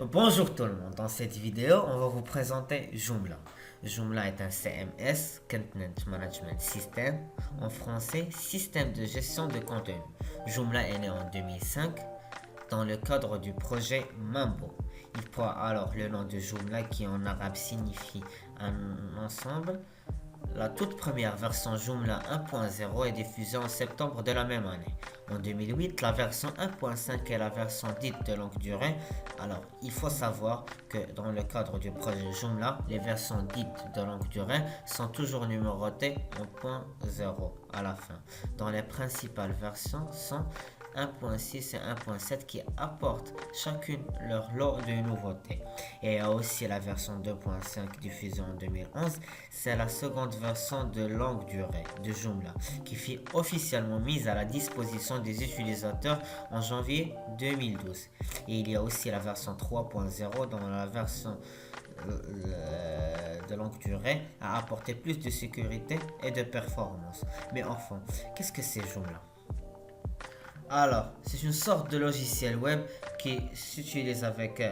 Bonjour tout le monde, dans cette vidéo on va vous présenter Joomla. Joomla est un CMS, Content Management System, en français système de gestion de contenu. Joomla est né en 2005 dans le cadre du projet Mambo. Il prend alors le nom de Joomla qui en arabe signifie un ensemble. La toute première version Joomla 1.0 est diffusée en septembre de la même année. En 2008, la version 1.5 est la version dite de longue durée. Alors, il faut savoir que dans le cadre du projet Joomla, les versions dites de longue durée sont toujours numérotées en .0 à la fin. Dans les principales versions sont 1.6 et 1.7 qui apportent chacune leur lot de nouveautés. Et il y a aussi la version 2.5 diffusée en 2011. C'est la seconde version de longue durée de Joomla qui fut officiellement mise à la disposition des utilisateurs en janvier 2012. Et il y a aussi la version 3.0 dans la version de longue durée a apporté plus de sécurité et de performance. Mais enfin, qu'est-ce que c'est Joomla? Alors, c'est une sorte de logiciel web qui s'utilise avec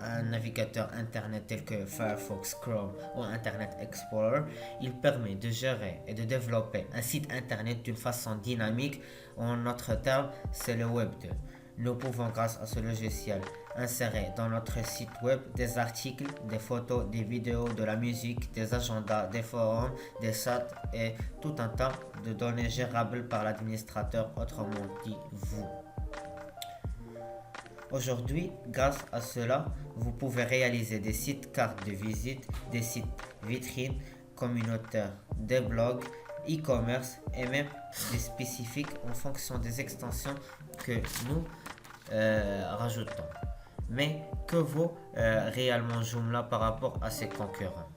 un navigateur internet tel que Firefox, Chrome ou Internet Explorer. Il permet de gérer et de développer un site internet d'une façon dynamique. En autre terme, c'est le Web 2. Nous pouvons, grâce à ce logiciel, insérer dans notre site web des articles, des photos, des vidéos, de la musique, des agendas, des forums, des chats et tout un tas de données gérables par l'administrateur, autrement dit vous. Aujourd'hui, grâce à cela, vous pouvez réaliser des sites cartes de visite, des sites vitrines, communautaires, des blogs, e-commerce et même des spécifiques en fonction des extensions que nous rajoutons. Mais que vaut réellement Joomla par rapport à ses concurrents?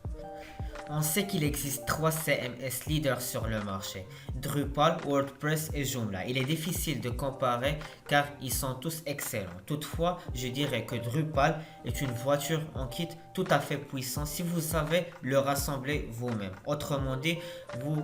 On sait qu'il existe 3 CMS leaders sur le marché, Drupal, WordPress et Joomla. Il est difficile de comparer car ils sont tous excellents. Toutefois, je dirais que Drupal est une voiture en kit tout à fait puissant si vous savez le rassembler vous-même. Autrement dit,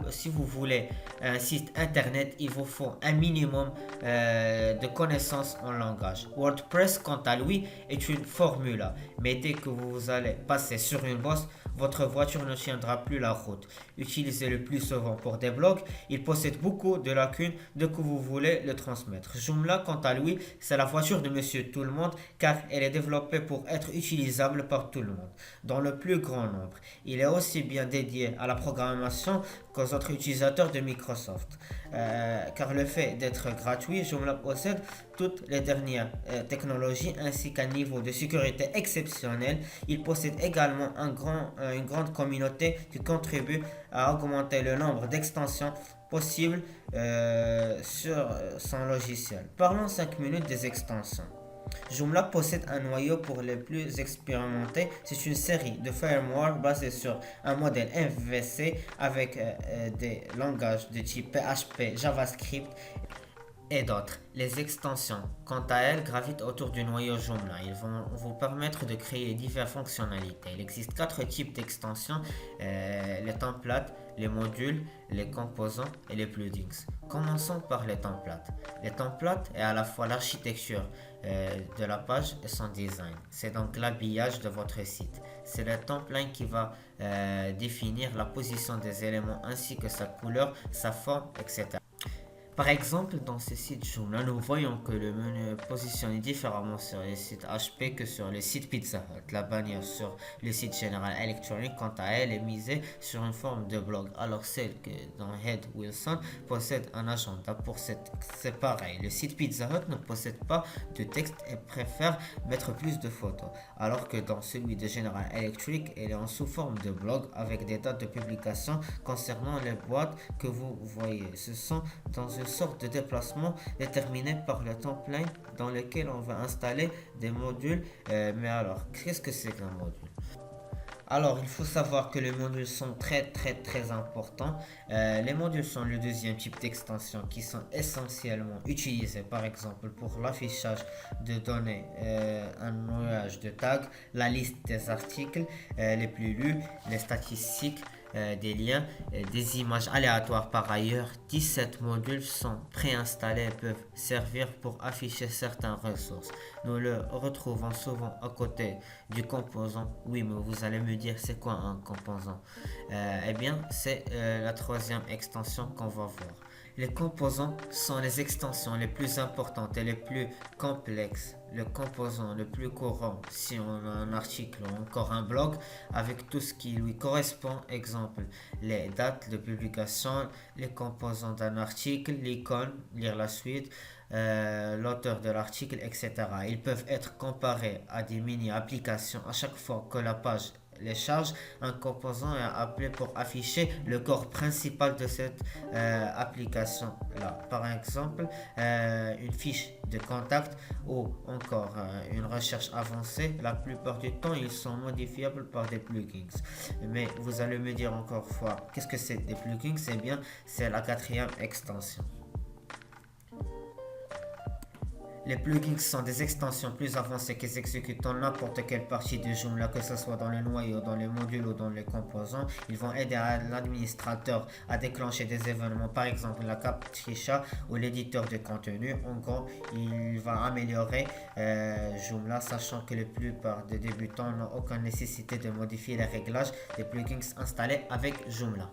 si vous voulez un site internet, il vous faut un minimum de connaissances en langage. WordPress, quant à lui, est une formule. Mais dès que vous allez passer sur une bosse, votre voiture ne tiendra plus la route. Utilisez le plus souvent pour des blogs, il possède beaucoup de lacunes dès que vous voulez le transmettre. Joomla, quant à lui, c'est la voiture de monsieur tout le monde car elle est développée pour être utilisable par tout le monde, dans le plus grand nombre. Il est aussi bien dédié à la programmation qu'aux autres utilisateurs de Microsoft. Car le fait d'être gratuit, Joomla possède toutes les dernières technologies ainsi qu'un niveau de sécurité exceptionnel. Il possède également une grande communauté qui contribue à augmenter le nombre d'extensions possibles sur son logiciel. Parlons 5 minutes des extensions. Joomla possède un noyau pour les plus expérimentés. C'est une série de firmware basée sur un modèle MVC avec des langages de type PHP, JavaScript et d'autres. Les extensions, quant à elles, gravitent autour du noyau Joomla. Ils vont vous permettre de créer diverses fonctionnalités. Il existe 4 types d'extensions, les templates, les modules, les composants et les plugins. Commençons par les templates. Les templates est à la fois l'architecture de la page et son design. C'est donc l'habillage de votre site. C'est le template qui va définir la position des éléments ainsi que sa couleur, sa forme, etc. Par exemple, dans ce site Joomla, nous voyons que le menu est positionné différemment sur les sites HP que sur les sites Pizza Hut. La bannière sur le site General Electronic, quant à elle, est misée sur une forme de blog, alors celle que dans Head Wilson possède un agenda. C'est pareil. Le site Pizza Hut ne possède pas de texte et préfère mettre plus de photos, alors que dans celui de General Electric, elle est en sous forme de blog avec des dates de publication concernant les boîtes que vous voyez. Ce sont dans une sorte de déplacement déterminé par le template dans lequel on va installer des modules. Mais alors, qu'est-ce que c'est qu'un module? Alors, il faut savoir que les modules sont très importants. Les modules sont le deuxième type d'extension qui sont essentiellement utilisés, par exemple, pour l'affichage de données, un nuage de tags, la liste des articles les plus lus, les statistiques, des liens et des images aléatoires. Par ailleurs, 17 modules sont préinstallés et peuvent servir pour afficher certaines ressources. Nous le retrouvons souvent à côté du composant. Oui, mais vous allez me dire, c'est quoi un composant? Eh bien, c'est la troisième extension qu'on va voir. Les composants sont les extensions les plus importantes et les plus complexes. Le composant le plus courant, si on a un article ou encore un blog, avec tout ce qui lui correspond, exemple, les dates de publication, les composants d'un article, l'icône, lire la suite, l'auteur de l'article, etc. Ils peuvent être comparés à des mini-applications à chaque fois que la page les charges, un composant est appelé pour afficher le corps principal de cette application-là. Par exemple, une fiche de contact ou encore une recherche avancée, la plupart du temps, ils sont modifiables par des plugins. Mais vous allez me dire encore une fois, qu'est-ce que c'est des plugins? Eh bien, c'est la quatrième extension. Les plugins sont des extensions plus avancées qui exécutent dans n'importe quelle partie du Joomla, que ce soit dans le noyau, dans les modules ou dans les composants. Ils vont aider l'administrateur à déclencher des événements, par exemple la Captcha ou l'éditeur de contenu. En gros, il va améliorer Joomla, sachant que la plupart des débutants n'ont aucune nécessité de modifier les réglages des plugins installés avec Joomla.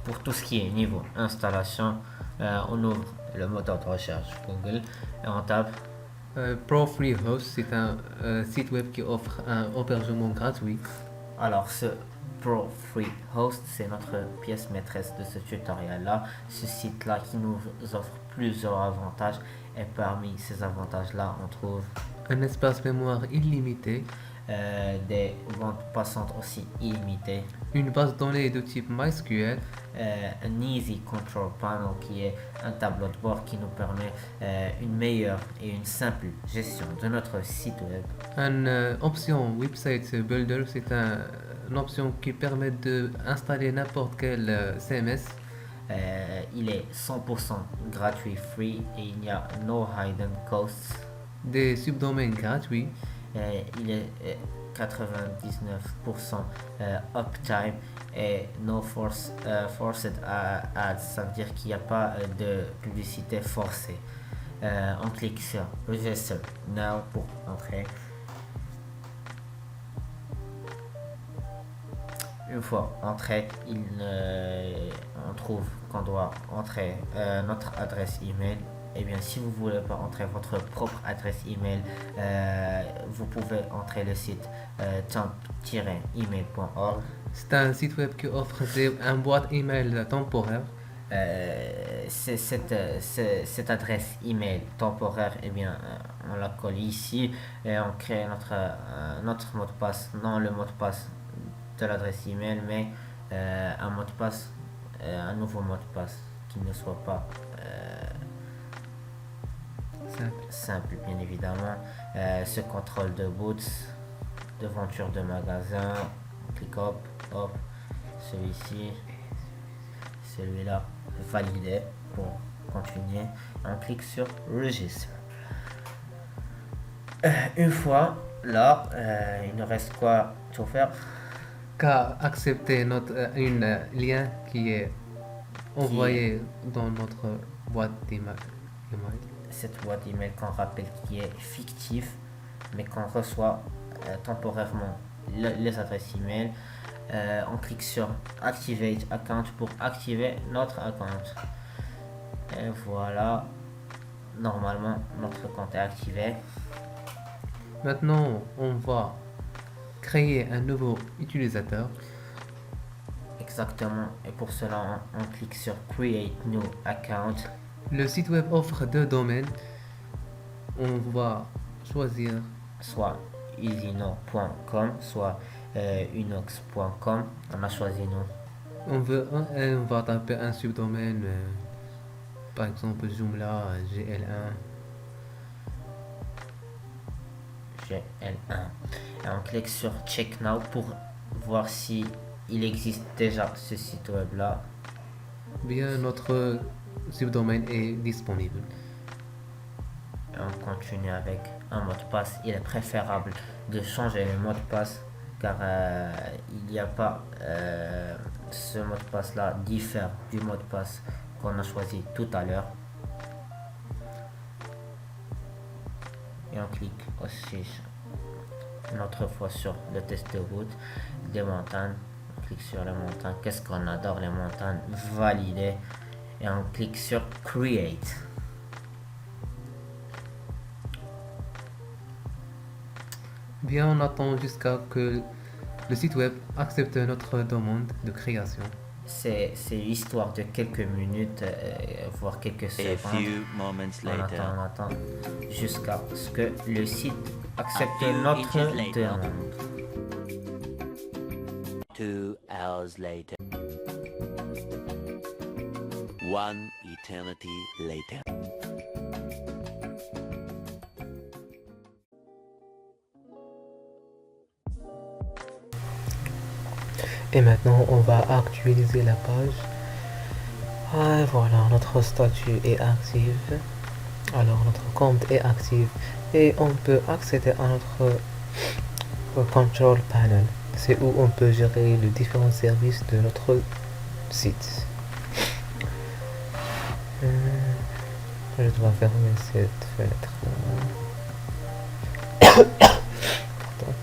Pour tout ce qui est niveau installation, on ouvre le moteur de recherche Google et on tape. ProFreeHost, c'est un site web qui offre un hébergement gratuit. Alors, ce ProFreeHost, c'est notre pièce maîtresse de ce tutoriel-là. Ce site-là qui nous offre plusieurs avantages. Et parmi ces avantages-là, on trouve un espace mémoire illimité, des bandes passantes aussi illimitées, une base de données de type MySQL, un Easy Control Panel qui est un tableau de bord qui nous permet une meilleure et une simple gestion de notre site web. Une option Website Builder, c'est une option qui permet d'installer n'importe quel CMS. Il est 100% gratuit, free, et il n'y a no hidden costs. Des subdomaines gratuits. Il est 99% uptime et no forced ads, ça veut dire qu'il n'y a pas de publicité forcée. On clique sur Register Now pour entrer. Une fois entré, on trouve qu'on doit entrer notre adresse email. Eh bien, si vous ne voulez pas entrer votre propre adresse email, vous pouvez entrer le site temp-email.org. C'est un site web qui offre un boîte email temporaire. Cette adresse email temporaire, eh bien, on la colle ici et on crée notre mot de passe, non le mot de passe de l'adresse email, mais un mot de passe, un nouveau mot de passe qui ne soit pas simple, bien évidemment. Ce contrôle de boots, devanture de magasin, on clique hop, celui-ci, celui-là, valider pour continuer. On clique sur Register. Une fois là, il ne reste quoi tout faire qu'à accepter un lien qui est envoyé dans notre boîte d'email. Cette boîte email qu'on rappelle qui est fictive, mais qu'on reçoit temporairement les adresses email. On clique sur Activate Account pour activer notre account. Et voilà, normalement notre compte est activé. Maintenant, on va créer un nouveau utilisateur. Exactement, et pour cela on clique sur Create New Account. Le site web offre 2 domaines. On va choisir soit easyno.com, soit unox.com. On a choisi nous. On va taper un subdomaine, par exemple Joomla GL1. Et on clique sur Check Now pour voir si il existe déjà ce site web là. Bien, notre subdomaine est disponible. Et on continue avec un mot de passe. Il est préférable de changer le mot de passe car il n'y a pas ce mot de passe là diffère du mot de passe qu'on a choisi tout à l'heure. Et on clique aussi une autre fois sur le test de route des montagnes. On clique sur les montagnes. Qu'est-ce qu'on adore les montagnes? Valider. Et on clique sur Create. Bien, on attend jusqu'à que le site web accepte notre demande de création. C'est l'histoire de quelques minutes, voire quelques A secondes. few moments later. On attend jusqu'à ce que le site accepte A few notre inches later. demande. 2 hours later. 1 eternity later. Et maintenant, on va actualiser la page. Ah, voilà, notre statut est actif. Alors, notre compte est actif et on peut accéder à notre control panel. C'est où on peut gérer les différents services de notre site. Je dois fermer cette fenêtre. Pardon.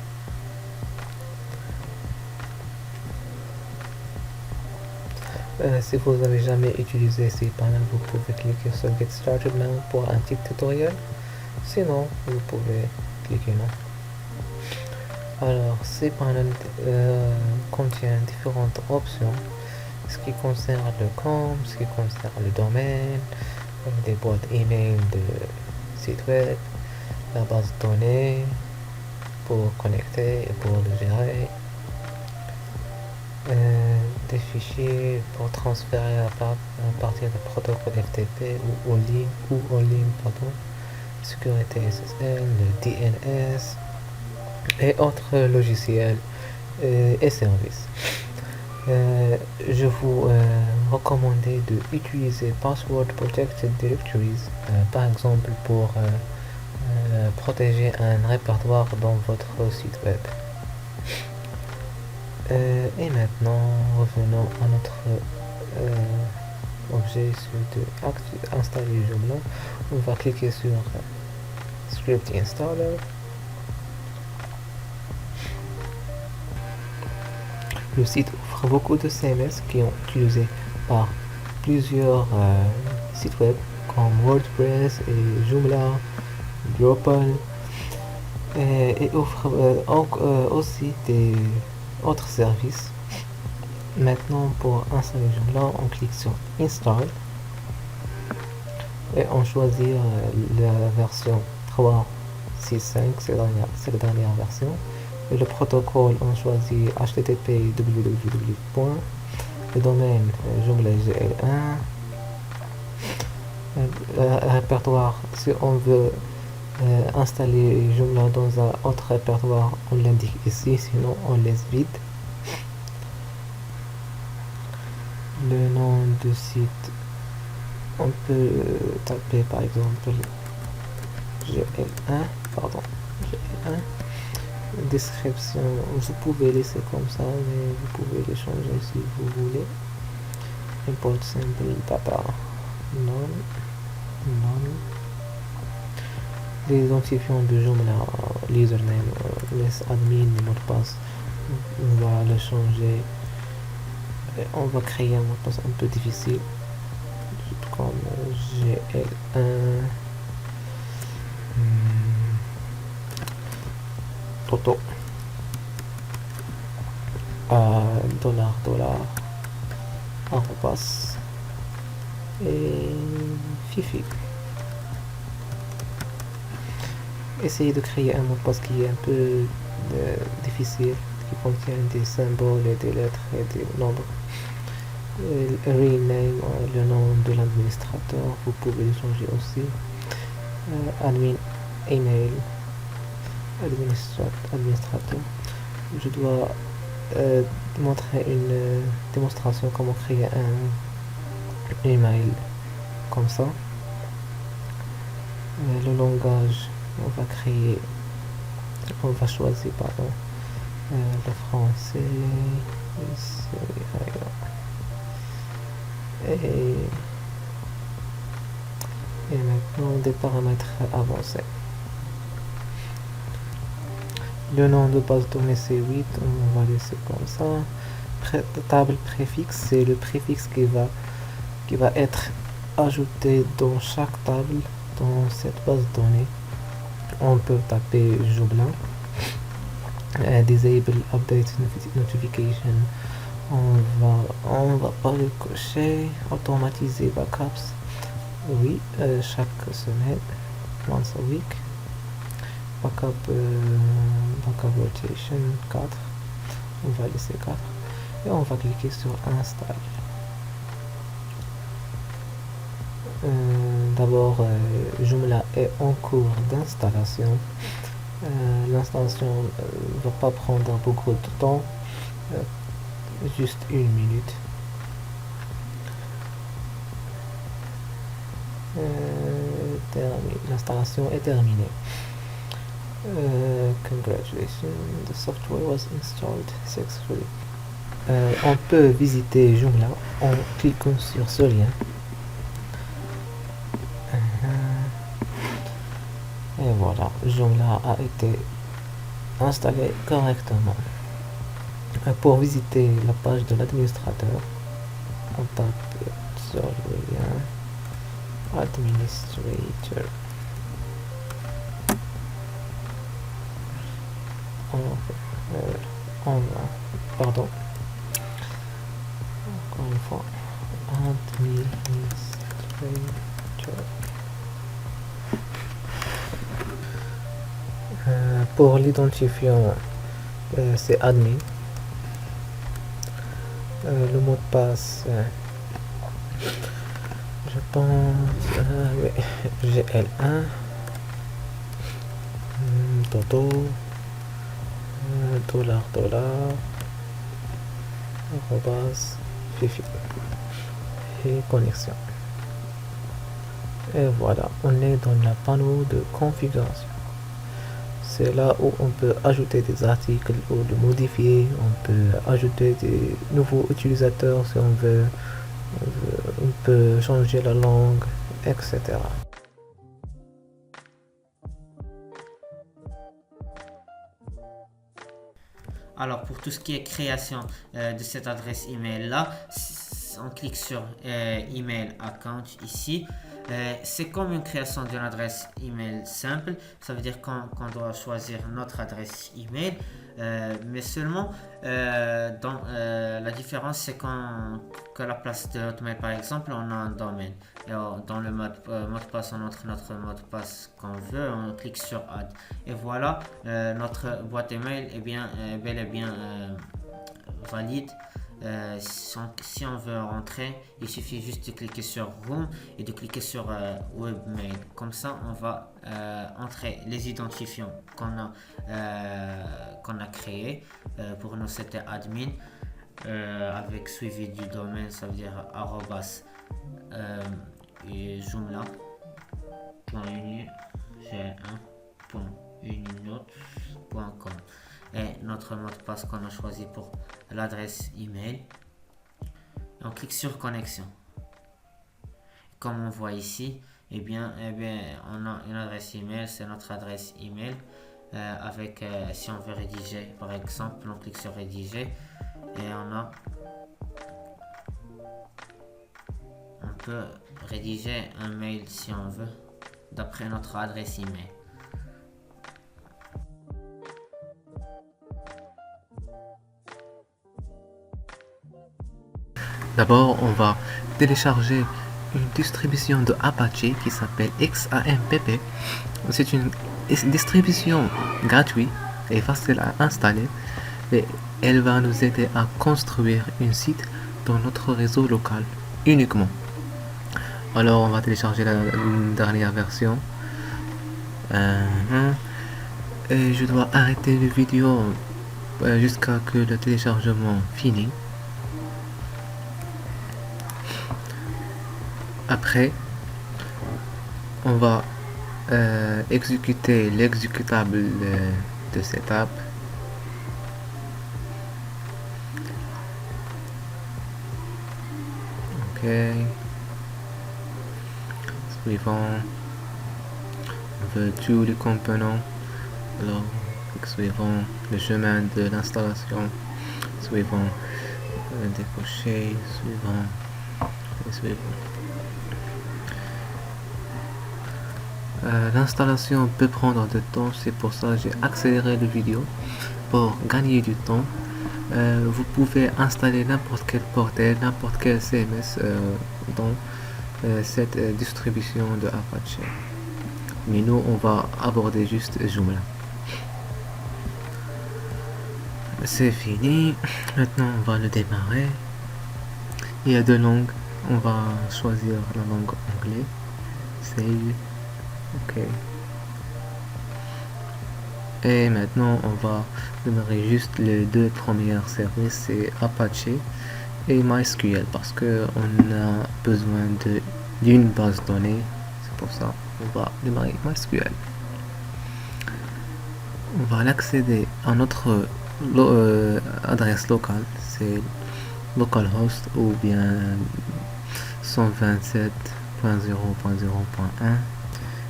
Si vous n'avez jamais utilisé ces panels, vous pouvez cliquer sur Get Started Now pour un petit tutoriel. Sinon, vous pouvez cliquer non. Alors, ces panels contiennent différentes options. Ce qui concerne le compte, ce qui concerne le domaine, des boîtes email de site web, la base de données pour connecter et pour le gérer. Des fichiers pour transférer à partir du protocole FTP ou en ligne, sécurité SSL, le DNS et autres logiciels et services. Je vous recommande d'utiliser Password Protected Directories, par exemple pour protéger un répertoire dans votre site web. Et maintenant, revenons à notre objet installer Joomla. On va cliquer sur Script Installer. Le site offre beaucoup de CMS qui sont utilisés par plusieurs sites web comme WordPress et Joomla, Drupal et offre aussi des autres services. Maintenant, pour installer Joomla, on clique sur Install et on choisit la version 3.6.5, c'est la dernière version. Et le protocole, on choisit HTTP www. Le domaine Joomla GL1. Le répertoire, si on veut installer Joomla dans un autre répertoire, on l'indique ici, sinon on laisse vide. Le nom de site, on peut taper par exemple GL1, GL1. Description, vous pouvez laisser comme ça, mais vous pouvez les changer si vous voulez. Import simple data none. Les identifiants de Joomla, username, les admin, le mot de passe, on va le changer. Et on va créer un mot de passe un peu difficile, comme GL1. Toto dollar arrobas et Fifi. Essayez de créer un mot de passe qui est un peu difficile, qui contient des symboles et des lettres et des nombres. Rename, le nom de l'administrateur, vous pouvez le changer aussi. Admin email, administrateur. Je dois montrer une démonstration comment créer un email comme ça. Le langage, on va choisir, pardon, le français, ici, et maintenant des paramètres avancés. Le nom de base de données c'est 8, on va laisser comme ça. Table préfixe, c'est le préfixe qui va être ajouté dans chaque table dans cette base de données. On peut taper Joomla. Disable update notification, on va pas le cocher. Automatiser backups, oui, chaque semaine, once a week. Backup rotation 4, on va laisser 4 et on va cliquer sur install. D'abord, Joomla est en cours d'installation. L'installation va pas prendre beaucoup de temps, juste 1 minute. L'installation est terminée. Congratulations, the software was installed successfully. On peut visiter Joomla en cliquant sur ce lien. Et voilà, Joomla a été installé correctement. Pour visiter la page de l'administrateur, on tape sur le lien Administrator. Pardon. Encore une fois, Administrator. Pour l'identifiant, c'est admin. Le mot de passe, je pense, GL1, Toto, $, arrobas, Fifi, et connexion. Et voilà, on est dans le panneau de configuration. C'est là où on peut ajouter des articles ou le modifier. On peut ajouter des nouveaux utilisateurs si on veut. On peut changer la langue, etc. Alors pour tout ce qui est création de cette adresse email là, on clique sur email account ici. C'est comme une création d'une adresse email simple. Ça veut dire qu'on doit choisir notre adresse email, mais seulement la différence c'est qu'à la place de Hotmail par exemple on a un domaine. Et dans le mot de passe on entre notre mot de passe qu'on veut, on clique sur add et voilà, notre boîte email est bel et bien valide. Si on veut rentrer, il suffit juste de cliquer sur Room et de cliquer sur Webmail. Comme ça, on va entrer les identifiants qu'on a créés. Pour nous, c'était admin avec suivi du domaine, ça veut dire arrobas et joomla.uninote.com et notre mot de passe qu'on a choisi pour l'adresse email. On clique sur connexion. Comme on voit ici, on a une adresse email, c'est notre adresse email. Si on veut rédiger par exemple, on clique sur rédiger et on peut rédiger un mail si on veut d'après notre adresse email. D'abord, on va télécharger une distribution de Apache qui s'appelle XAMPP. C'est une distribution gratuite et facile à installer et elle va nous aider à construire un site dans notre réseau local uniquement. Alors, on va télécharger la dernière version. Et je dois arrêter la vidéo jusqu'à que le téléchargement finisse. Après, on va exécuter l'exécutable de setup. Ok. Suivant. On veut tous les composants. Alors, suivant le chemin de l'installation. Suivant décocher. Suivant. Et suivant. L'installation peut prendre du temps, c'est pour ça que j'ai accéléré la vidéo pour gagner du temps. Vous pouvez installer n'importe quel portail, n'importe quel CMS dans cette distribution de Apache. Mais nous, on va aborder juste Joomla. C'est fini. Maintenant, on va le démarrer. Il y a deux langues. On va choisir la langue anglaise. Save. Ok. Et maintenant, on va démarrer juste les deux premiers services, c'est Apache et MySQL, parce que on a besoin d'une base de données. C'est pour ça on va démarrer MySQL. On va l'accéder à notre adresse locale, c'est localhost ou bien 127.0.0.1.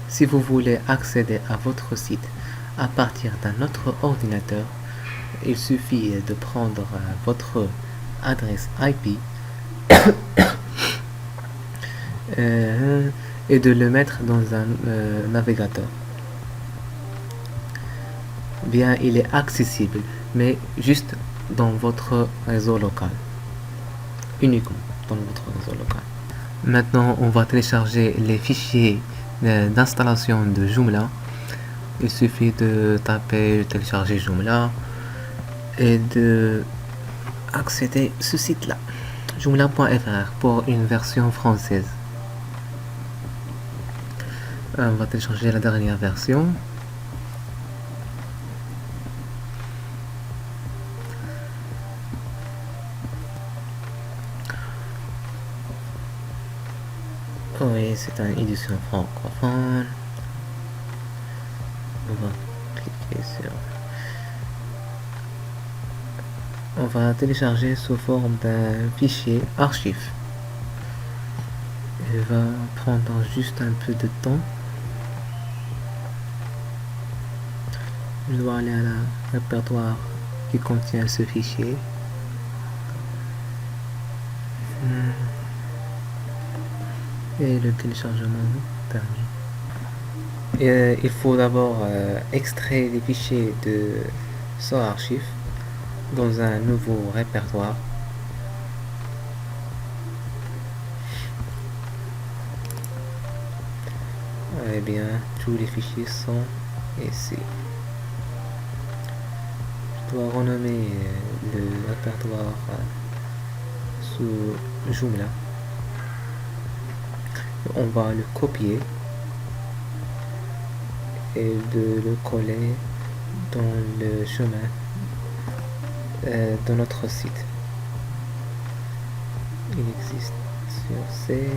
Si vous voulez accéder à votre site à partir d'un autre ordinateur, il suffit de prendre votre adresse IP et de le mettre dans un navigateur. Bien, il est accessible, mais juste dans votre réseau local. Uniquement dans votre réseau local. Maintenant, on va télécharger les fichiers d'installation de Joomla. Il suffit de taper télécharger Joomla et de accéder à ce site là, joomla.fr, pour une version française. On va télécharger la dernière version. Oui, c'est une édition francophone. On va cliquer sur... On va télécharger sous forme d'un fichier archive. Il va prendre juste un peu de temps. Je dois aller à la répertoire qui contient ce fichier. Et le téléchargement terminé. Et, il faut d'abord extraire les fichiers de ce archive dans un nouveau répertoire. Eh bien, tous les fichiers sont ici. Je dois renommer le répertoire sous Joomla. On va le copier et de le coller dans le chemin de notre site. Il existe sur C,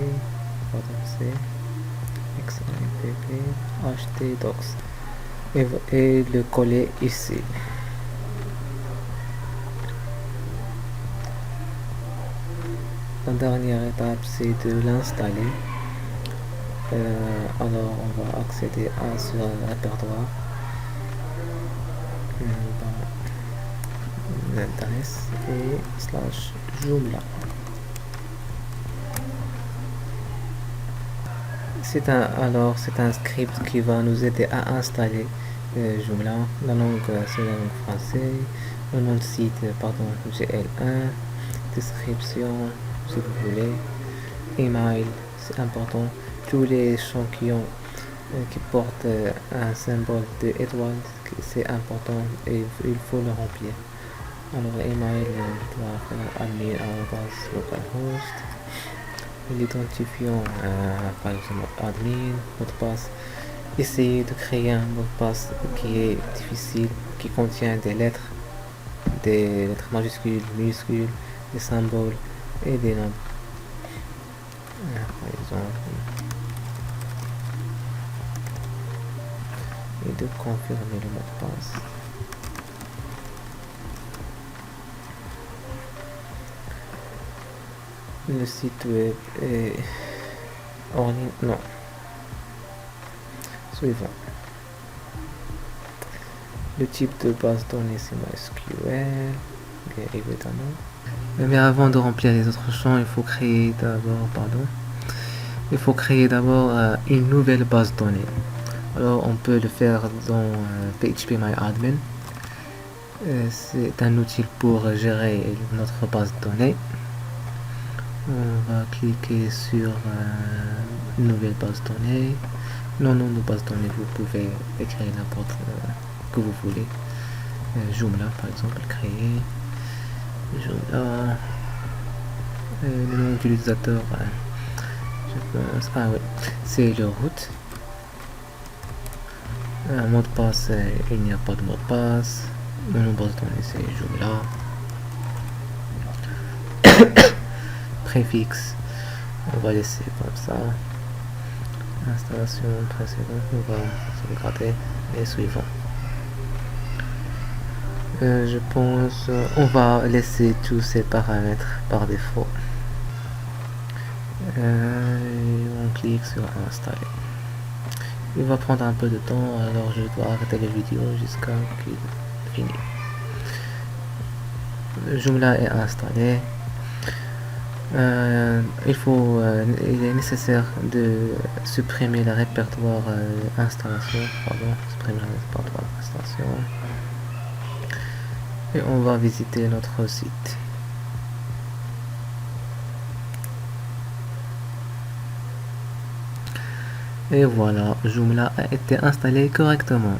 XAMPP, htdocs et le coller ici. La dernière étape, c'est de l'installer. Alors on va accéder à ce répertoire dans l'adresse et /Joomla. C'est un script qui va nous aider à installer Joomla. La langue c'est la langue française, le nom de site GL1, description si vous voulez, email, c'est important. Tous les champs qui portent un symbole d'étoile, c'est important et il faut le remplir. Alors email, on doit faire admin@localhost. L'identifiant par exemple admin, mot de passe. Essayez de créer un mot de passe qui est difficile, qui contient des lettres majuscules, minuscules, des symboles et des nombres. Par exemple et de confirmer le mot de passe. Le site web est en ligne. Non. Suivant. Le type de base de données c'est MySQL, bien évidemment. Mais avant de remplir les autres champs, il faut créer d'abord une nouvelle base de données. Alors on peut le faire dans PHPMyAdmin. C'est un outil pour gérer notre base de données. On va cliquer sur nouvelle base de données. Non, de base de données, vous pouvez écrire n'importe que vous voulez. Joomla par exemple, créer. Joomla. Le nom d'utilisateur, je pense. Ah oui, c'est le root. Un mot de passe, il n'y a pas de mot de passe. Le nom de base de données, c'est Joomla. Préfixe, on va laisser comme ça. Installation précédente, on va sauvegarder et suivant. Je pense on va laisser tous ces paramètres par défaut. On clique sur installer. Il va prendre un peu de temps, alors je dois arrêter la vidéo jusqu'à qu'il finisse. Joomla est installé. Il est nécessaire de supprimer le répertoire installation. Supprimer le répertoire installation. Et on va visiter notre site. Et voilà, Joomla a été installé correctement.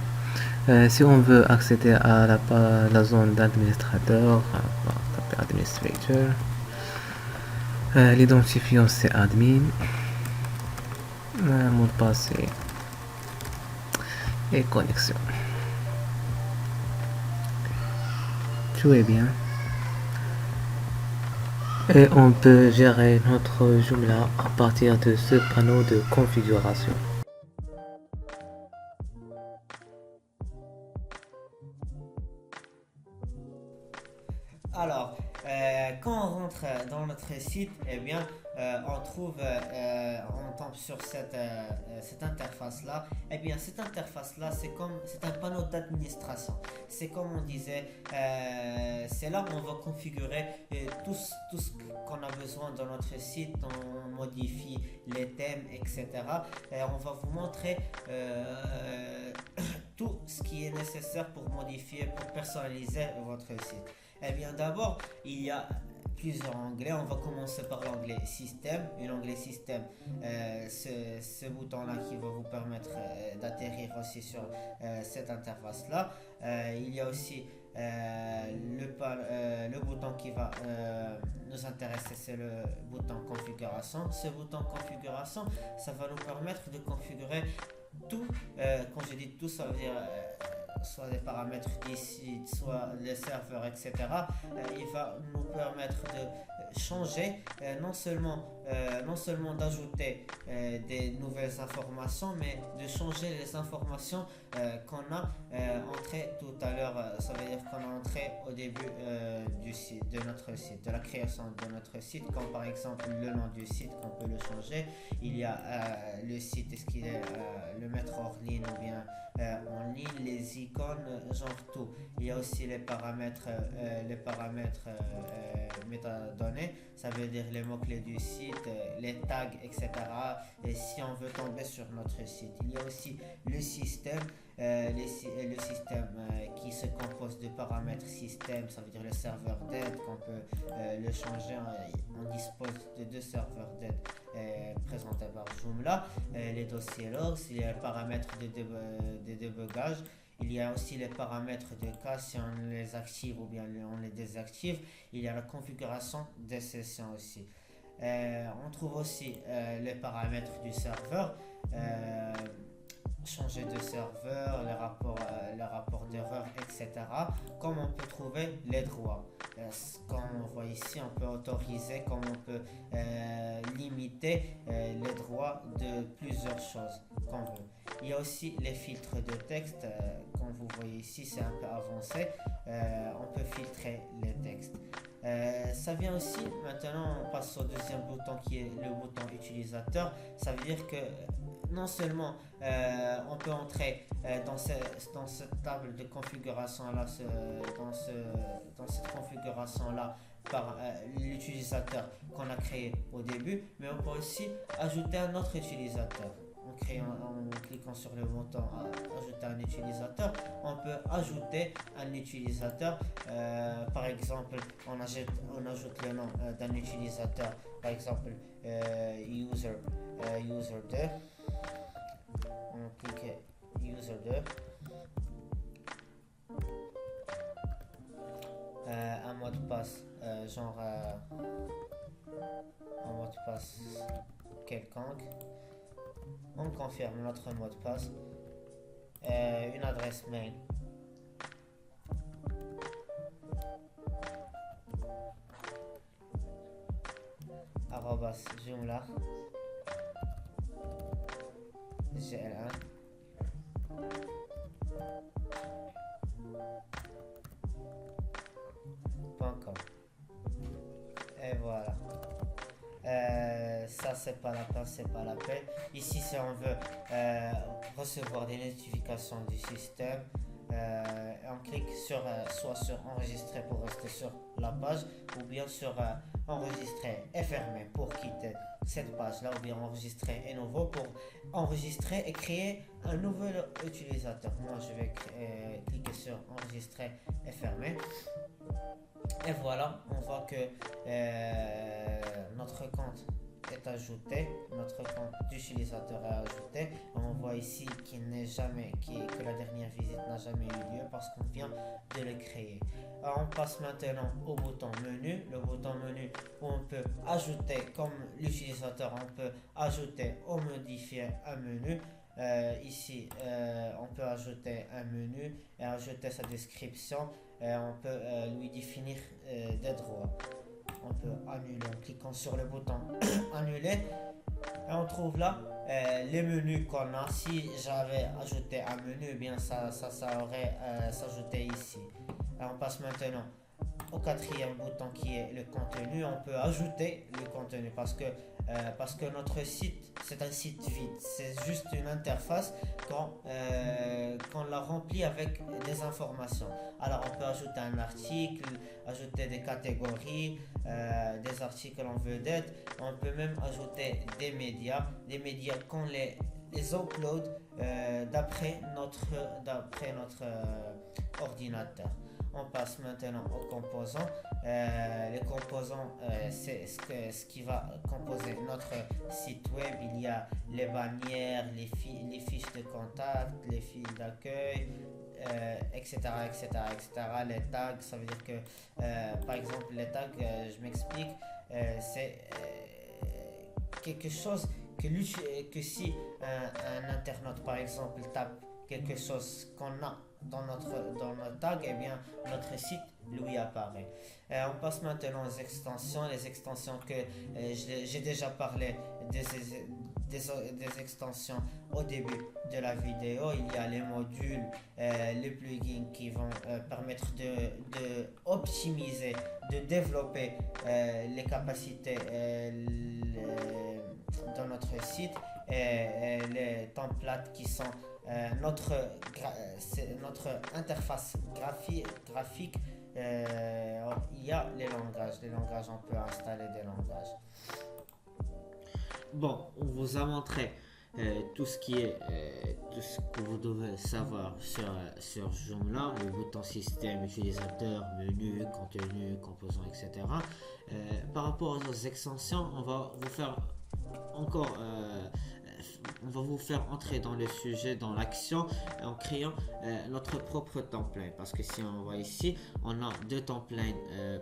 Si on veut accéder à la zone d'administrateur, on va taper administrator. L'identifiant c'est admin. Mot de passe et connexion. Tout est bien. Et on peut gérer notre Joomla à partir de ce panneau de configuration. Alors, quand on rentre dans notre site, eh bien, on tombe sur cette interface-là. Eh bien, cette interface-là, c'est un panneau d'administration. C'est comme on disait, c'est là où on va configurer tout ce qu'on a besoin dans notre site. On modifie les thèmes, etc. Et on va vous montrer tout ce qui est nécessaire pour modifier, pour personnaliser votre site. Eh bien, d'abord, il y a plusieurs onglets. On va commencer par l'onglet système. Et l'onglet système, ce bouton-là qui va vous permettre d'atterrir aussi sur cette interface-là. Il y a aussi le bouton qui va nous intéresser, c'est le bouton configuration. Ce bouton configuration, ça va nous permettre de configurer tout. Quand je dis tout, ça veut dire soit les paramètres du site, soit les serveurs, etc. Il va nous permettre de changer, non seulement d'ajouter des nouvelles informations, mais de changer les informations qu'on a entrées tout à l'heure. Ça veut dire qu'on a entré au début du site, de notre site, de la création de notre site, comme par exemple le nom du site qu'on peut le changer. Il y a le site, est-ce qu'il est le mettre hors ligne ou bien en ligne, les icônes, genre tout. Il y a aussi les paramètres métadonnées, ça veut dire les mots-clés du site, les tags, etc. Et si on veut tomber sur notre site, il y a aussi le système. Le système qui se compose de paramètres système, ça veut dire le serveur d'aide qu'on peut le changer. On dispose de deux serveurs d'aide présentés par Joomla. Les dossiers logs, il y a les paramètres de débugage. Il y a aussi les paramètres de cas si on les active ou bien on les désactive. Il y a la configuration des sessions aussi. On trouve aussi les paramètres du serveur. Changer de serveur, les rapports d'erreur, etc. Comme on peut trouver les droits. Comme on voit ici, on peut autoriser, comme on peut limiter limiter les droits de plusieurs choses qu'on veut. Il y a aussi les filtres de texte, comme vous voyez ici, c'est un peu avancé. On peut filtrer les textes. Ça vient aussi, maintenant on passe au deuxième bouton qui est le bouton utilisateur. Ça veut dire que non seulement on peut entrer dans cette table de configuration là, dans cette configuration là par l'utilisateur qu'on a créé au début, mais on peut aussi ajouter un autre utilisateur. En cliquant sur le bouton ajouter un utilisateur, on peut ajouter un utilisateur. Par exemple, on ajoute le nom d'un utilisateur, par exemple user 2. On clique user 2. Un mot de passe genre un mot de passe quelconque. On confirme notre mot de passe. Une adresse mail. @joomla gl1.com. Et voilà. Ça c'est pas la peine. Ici si on veut recevoir des notifications du système, on clique soit sur enregistrer pour rester sur la page, ou bien sur enregistrer et fermer pour quitter cette page là, ou bien enregistrer et nouveau pour enregistrer et créer un nouvel utilisateur. Moi je vais cliquer sur enregistrer et fermer. Et voilà, on voit que notre compte est ajouté, notre compte d'utilisateur est ajouté. On voit ici que la dernière visite n'a jamais eu lieu parce qu'on vient de le créer. Alors, on passe maintenant au bouton menu. Le bouton menu où on peut ajouter, comme l'utilisateur, on peut ajouter ou modifier un menu. Ici, on peut ajouter un menu et ajouter sa description. On peut lui définir des droits. On peut annuler en cliquant sur le bouton annuler. Et on trouve là les menus qu'on a. Si j'avais ajouté un menu, bien ça aurait s'ajouté ici. Alors on passe maintenant au quatrième bouton qui est le contenu. On peut ajouter le contenu parce que notre site c'est un site vide, c'est juste une interface qu'on l'a rempli avec des informations. Alors on peut ajouter un article, ajouter des catégories, des articles en vedette. On peut même ajouter des médias qu'on les upload d'après notre ordinateur. On passe maintenant aux composants. Les composants, c'est ce qui va composer notre site web. Il y a les bannières, les fiches de contact, les fiches d'accueil, etc. Les tags, ça veut dire que, par exemple, les tags, je m'explique, c'est quelque chose que si un internaute, par exemple, tape quelque chose qu'on a dans notre tag, et bien notre site lui apparaît. On passe maintenant aux extensions. Les extensions que j'ai déjà parlé des extensions au début de la vidéo. Il y a les modules, les plugins qui vont permettre de optimiser, de développer les capacités dans notre site, et les templates qui sont notre interface graphique. Il y a les langages, on peut installer des langages. Bon, on vous a montré tout ce que vous devez savoir sur Joomla, le bouton système, utilisateur, menu, contenu, composants, etc. Par rapport aux extensions, on va vous faire entrer dans le sujet, dans l'action, en créant notre propre template. Parce que si on voit ici, on a deux templates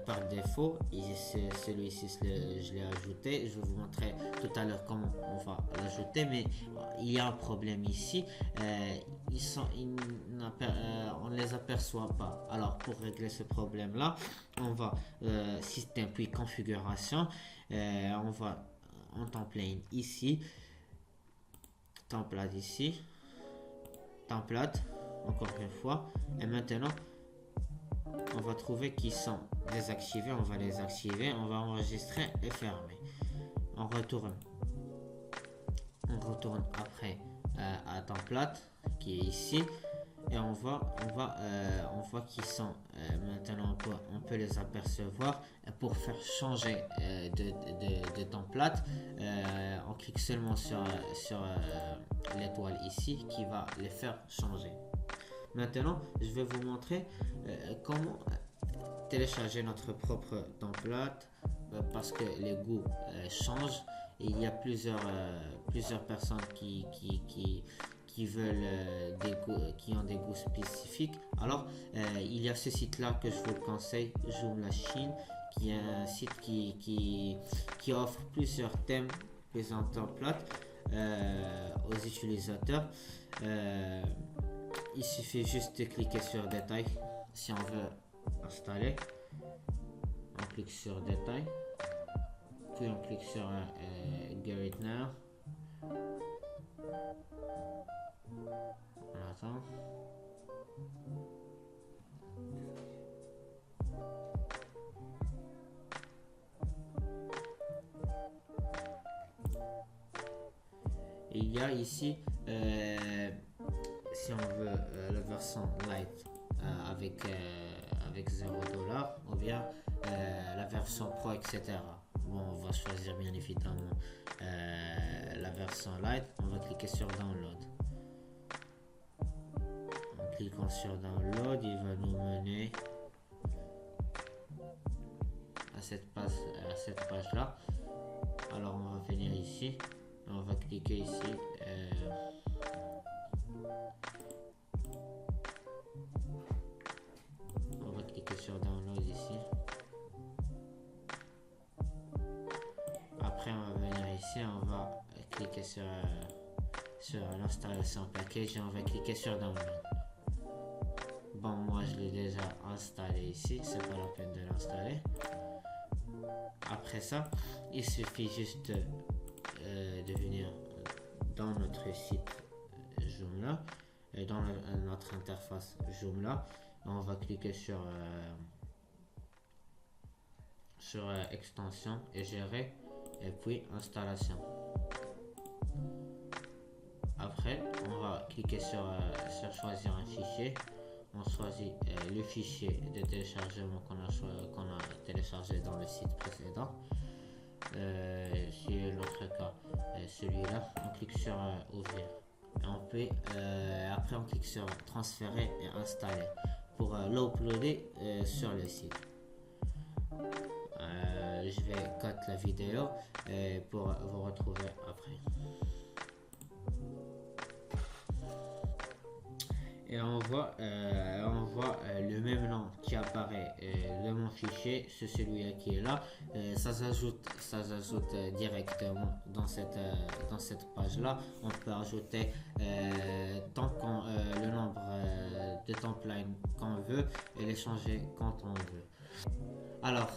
par défaut. Celui-ci, je l'ai ajouté. Je vais vous montrer tout à l'heure comment on va l'ajouter. Mais il y a un problème ici. On ne les aperçoit pas. Alors, pour régler ce problème-là, on va système puis configuration. en template ici, template ici, template encore une fois, et maintenant on va trouver qu'ils sont désactivés, on va les activer, on va enregistrer et fermer. On retourne après à template qui est ici et on voit qu'ils sont maintenant on peut les apercevoir. Pour faire changer de template, on clique seulement sur l'étoile ici qui va les faire changer. Maintenant je vais vous montrer comment télécharger notre propre template, parce que les goûts changent et il y a plusieurs personnes qui veulent des goûts, qui ont des goûts spécifiques. Alors il y a ce site là que je vous conseille, Joomla Chine, qui est un site qui offre plusieurs thèmes, plusieurs templates aux utilisateurs. Il suffit juste de cliquer sur détail si on veut installer. On clique sur détail, puis on clique sur Get It Now. On attend. Il y a ici si on veut la version light avec 0$ ou bien la version pro, etc. Bon, on va choisir bien évidemment la version light. On va cliquer sur download. En cliquant sur download, il va nous mener à cette page là. Alors on va venir ici, on va cliquer ici. On va cliquer sur download ici. Après on va venir ici, on va cliquer sur l'installation package et on va cliquer sur download. Bon, moi je l'ai déjà installé ici, c'est pas la peine de l'installer. Après ça, il suffit juste de venir dans notre site Joomla et dans notre interface Joomla. On va cliquer sur extension et gérer, et puis installation. Après on va cliquer sur choisir un fichier. On choisit le fichier de téléchargement qu'on a téléchargé dans le site précédent. Si l'autre cas celui-là, on clique sur ouvrir et on peut après on clique sur transférer et installer pour l'uploader sur le site. Je vais cut la vidéo pour vous retrouver après. Et on voit le même nom qui apparaît de mon fichier, c'est celui qui est là. Ça s'ajoute directement dans cette page là. On peut ajouter le nombre de templates qu'on veut et les changer quand on veut. Alors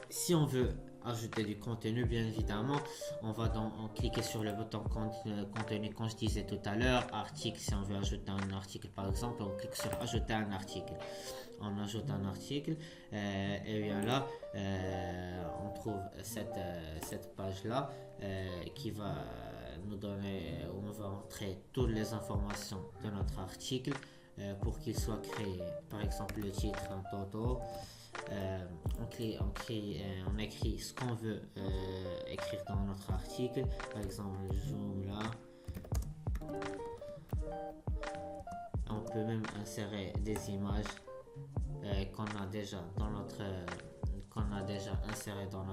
si on veut ajouter du contenu, bien évidemment, on va cliquer sur le bouton contenu, comme je disais tout à l'heure. Article, si on veut ajouter un article par exemple, on clique sur ajouter un article. On ajoute un article et bien là on trouve cette page là qui va nous donner, où on va entrer toutes les informations de notre article pour qu'il soit créé. Par exemple le titre, un toto. On écrit ce qu'on veut écrire dans notre article, par exemple Joomla. On peut même insérer des images qu'on a déjà inséré dans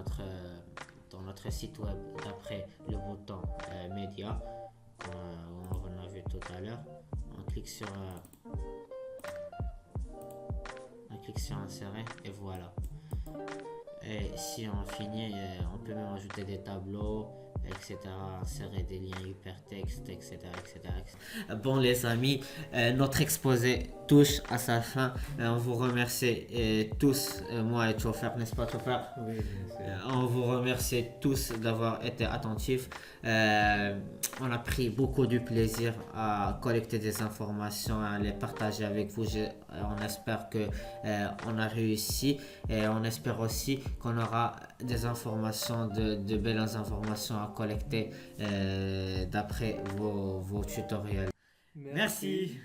notre site web d'après le bouton média on a vu tout à l'heure. On clique sur insérer et voilà. Et si on finit, on peut même ajouter des tableaux, etc. Insérer des liens hypertextes, etc., etc., etc. Bon les amis, notre exposé touche à sa fin. On vous remercie tous, moi et Tchofer, n'est-ce pas Tchofer? Oui, bien sûr. On vous remercie tous d'avoir été attentifs. On a pris beaucoup de plaisir à collecter des informations, à les partager avec vous. On espère que on a réussi et on espère aussi qu'on aura des informations, de belles informations à collecter d'après vos tutoriels. Merci.